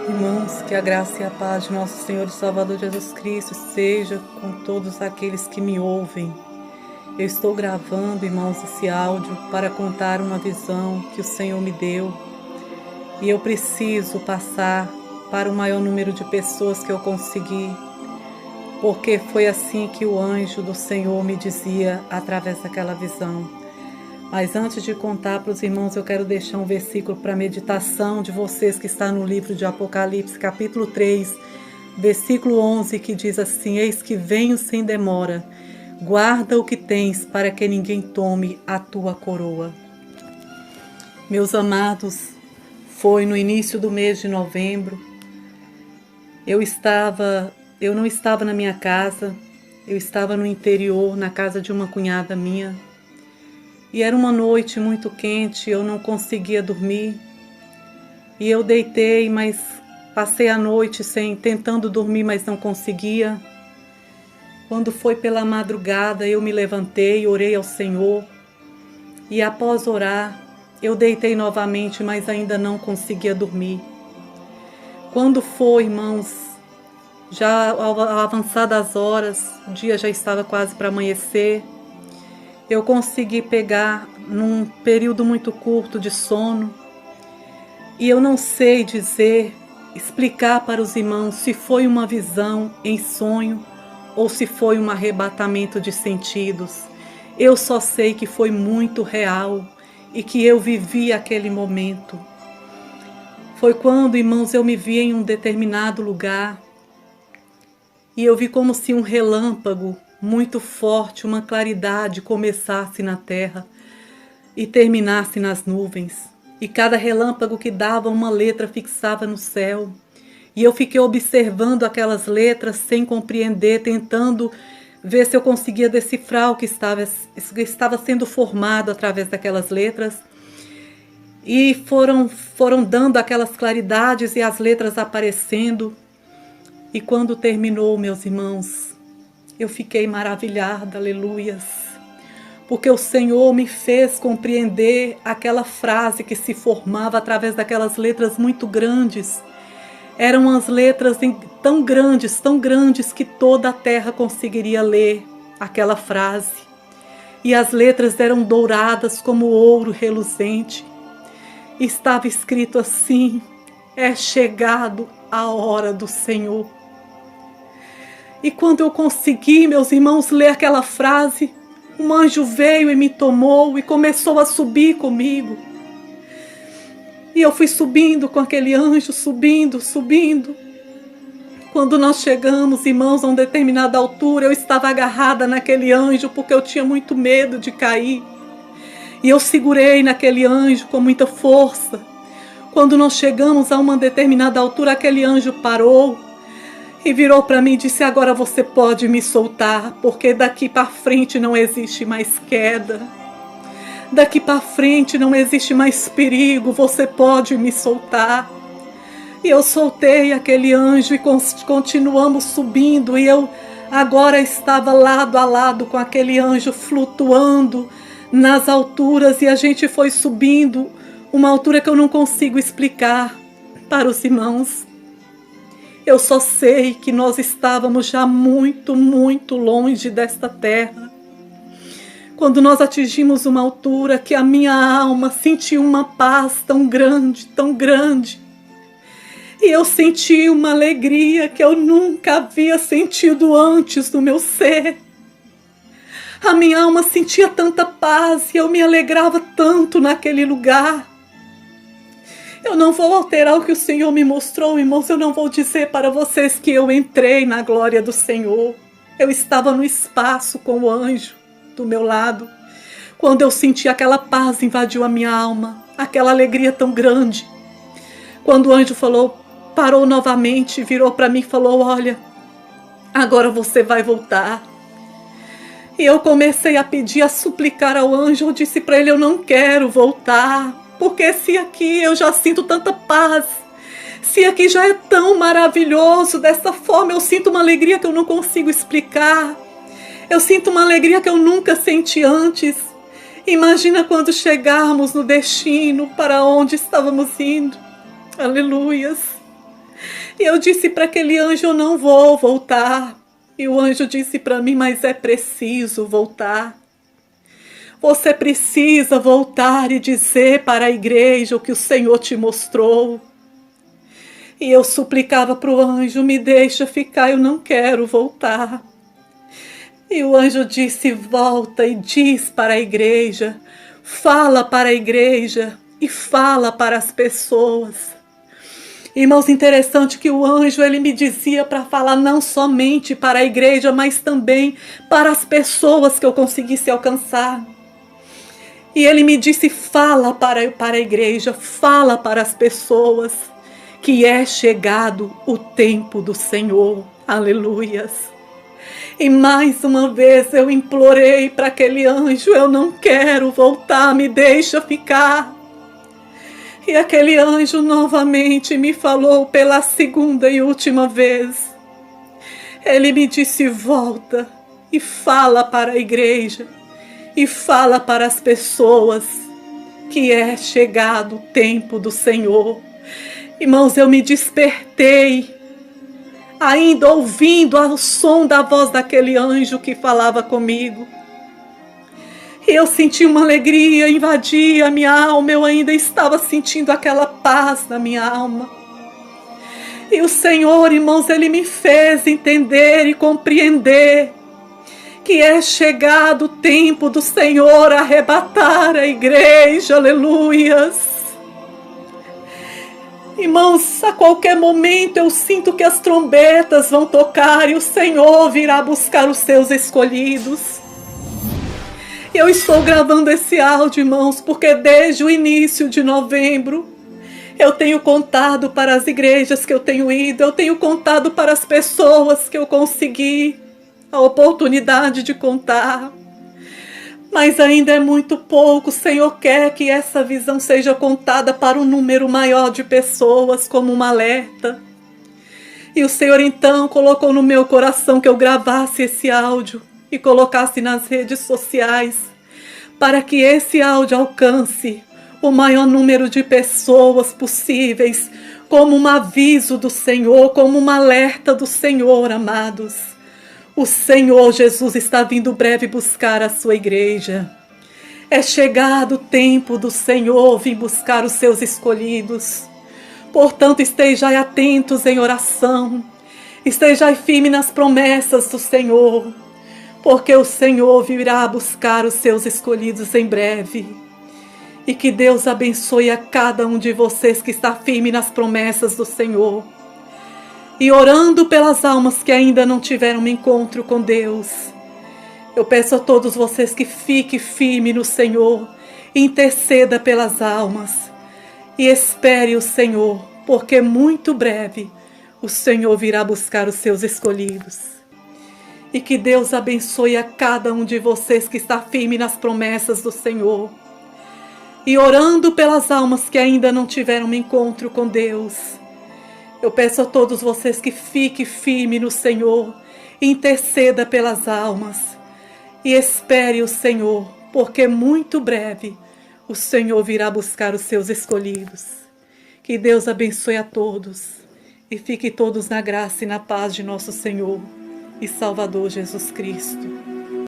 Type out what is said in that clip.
Irmãos, que a graça e a paz de nosso Senhor e Salvador Jesus Cristo seja com todos aqueles que me ouvem. Eu estou gravando, irmãos, esse áudio para contar uma visão que o Senhor me deu. E eu preciso passar para o maior número de pessoas que eu conseguir, porque foi assim que o anjo do Senhor me dizia através daquela visão. Mas antes de contar para os irmãos, eu quero deixar um versículo para a meditação de vocês que está no livro de Apocalipse, capítulo 3, versículo 11, que diz assim: Eis que venho sem demora, guarda o que tens para que ninguém tome a tua coroa. Meus amados, foi no início do mês de novembro, eu não estava na minha casa, eu estava no interior, na casa de uma cunhada minha. E era uma noite muito quente, eu não conseguia dormir. E eu deitei, mas passei a noite tentando dormir, mas não conseguia. Quando foi pela madrugada, eu me levantei, orei ao Senhor. E após orar, eu deitei novamente, mas ainda não conseguia dormir. Quando foi, irmãos, já ao avançar das horas, o dia já estava quase para amanhecer, eu consegui pegar num período muito curto de sono. E eu não sei explicar para os irmãos se foi uma visão em sonho ou se foi um arrebatamento de sentidos. Eu só sei que foi muito real e que eu vivi aquele momento. Foi quando, irmãos, eu me vi em um determinado lugar e eu vi como se um relâmpago muito forte, uma claridade começasse na terra e terminasse nas nuvens. E cada relâmpago que dava uma letra fixava no céu. E eu fiquei observando aquelas letras sem compreender, tentando ver se eu conseguia decifrar o que estava sendo formado através daquelas letras. E foram dando aquelas claridades e as letras aparecendo. E quando terminou, meus irmãos, eu fiquei maravilhada, aleluias, porque o Senhor me fez compreender aquela frase que se formava através daquelas letras muito grandes. Eram as letras tão grandes que toda a terra conseguiria ler aquela frase. E as letras eram douradas como ouro reluzente. E estava escrito assim: é chegado a hora do Senhor. E quando eu consegui, meus irmãos, ler aquela frase, um anjo veio e me tomou e começou a subir comigo. E eu fui subindo com aquele anjo, subindo. Quando nós chegamos, irmãos, a uma determinada altura, eu estava agarrada naquele anjo porque eu tinha muito medo de cair. E eu segurei naquele anjo com muita força. Quando nós chegamos a uma determinada altura, aquele anjo parou e virou para mim e disse: agora você pode me soltar, porque daqui para frente não existe mais queda. Daqui para frente não existe mais perigo, você pode me soltar. E eu soltei aquele anjo e continuamos subindo. E eu agora estava lado a lado com aquele anjo flutuando nas alturas. E a gente foi subindo uma altura que eu não consigo explicar para os irmãos. Eu só sei que nós estávamos já muito longe desta terra. Quando nós atingimos uma altura que a minha alma sentiu uma paz tão grande. E eu senti uma alegria que eu nunca havia sentido antes no meu ser. A minha alma sentia tanta paz e eu me alegrava tanto naquele lugar. Eu não vou alterar o que o Senhor me mostrou, irmãos. Eu não vou dizer para vocês que eu entrei na glória do Senhor. Eu estava no espaço com o anjo do meu lado. Quando eu senti aquela paz invadiu a minha alma, aquela alegria tão grande. Quando o anjo parou novamente, virou para mim e falou: olha, agora você vai voltar. E eu comecei a pedir, a suplicar ao anjo. Eu disse para ele: eu não quero voltar. Porque se aqui eu já sinto tanta paz, se aqui já é tão maravilhoso, dessa forma eu sinto uma alegria que eu não consigo explicar. Eu sinto uma alegria que eu nunca senti antes. Imagina quando chegarmos no destino para onde estávamos indo. Aleluias. E eu disse para aquele anjo: eu não vou voltar. E o anjo disse para mim: mas é preciso voltar. Você precisa voltar e dizer para a igreja o que o Senhor te mostrou. E eu suplicava para o anjo: me deixa ficar, eu não quero voltar. E o anjo disse: volta e diz para a igreja, fala para a igreja e fala para as pessoas. Irmãos, interessante que o anjo, ele me dizia para falar não somente para a igreja, mas também para as pessoas que eu conseguisse alcançar. E ele me disse: fala para a igreja, fala para as pessoas, que é chegado o tempo do Senhor. Aleluias. E mais uma vez eu implorei para aquele anjo: eu não quero voltar, me deixa ficar. E aquele anjo novamente me falou pela segunda e última vez. Ele me disse: volta e fala para a igreja e fala para as pessoas que é chegado o tempo do Senhor. Irmãos, eu me despertei, ainda ouvindo o som da voz daquele anjo que falava comigo. E eu senti uma alegria invadir a minha alma, eu ainda estava sentindo aquela paz na minha alma. E o Senhor, irmãos, Ele me fez entender e compreender que é chegado o tempo do Senhor arrebatar a igreja. Aleluias. Irmãos, a qualquer momento eu sinto que as trombetas vão tocar e o Senhor virá buscar os seus escolhidos. Eu estou gravando esse áudio, irmãos, porque desde o início de novembro eu tenho contado para as igrejas que eu tenho ido, eu tenho contado para as pessoas que eu consegui a oportunidade de contar. Mas ainda é muito pouco. O Senhor quer que essa visão seja contada para um número maior de pessoas, como um alerta. E o Senhor então colocou no meu coração que eu gravasse esse áudio e colocasse nas redes sociais, para que esse áudio alcance o maior número de pessoas possíveis, como um aviso do Senhor, como um alerta do Senhor, amados. O Senhor Jesus está vindo breve buscar a sua igreja. É chegado o tempo do Senhor vir buscar os seus escolhidos. Portanto, estejai atentos em oração. Estejai firme nas promessas do Senhor, porque o Senhor virá buscar os seus escolhidos em breve. E que Deus abençoe a cada um de vocês que está firme nas promessas do Senhor. E orando pelas almas que ainda não tiveram um encontro com Deus, eu peço a todos vocês que fiquem firme no Senhor, interceda pelas almas e espere o Senhor, porque muito breve o Senhor virá buscar os seus escolhidos. E que Deus abençoe a cada um de vocês que está firme nas promessas do Senhor. E orando pelas almas que ainda não tiveram um encontro com Deus, eu peço a todos vocês que fiquem firme no Senhor, interceda pelas almas e espere o Senhor, porque muito breve o Senhor virá buscar os seus escolhidos. Que Deus abençoe a todos e fiquem todos na graça e na paz de nosso Senhor e Salvador Jesus Cristo.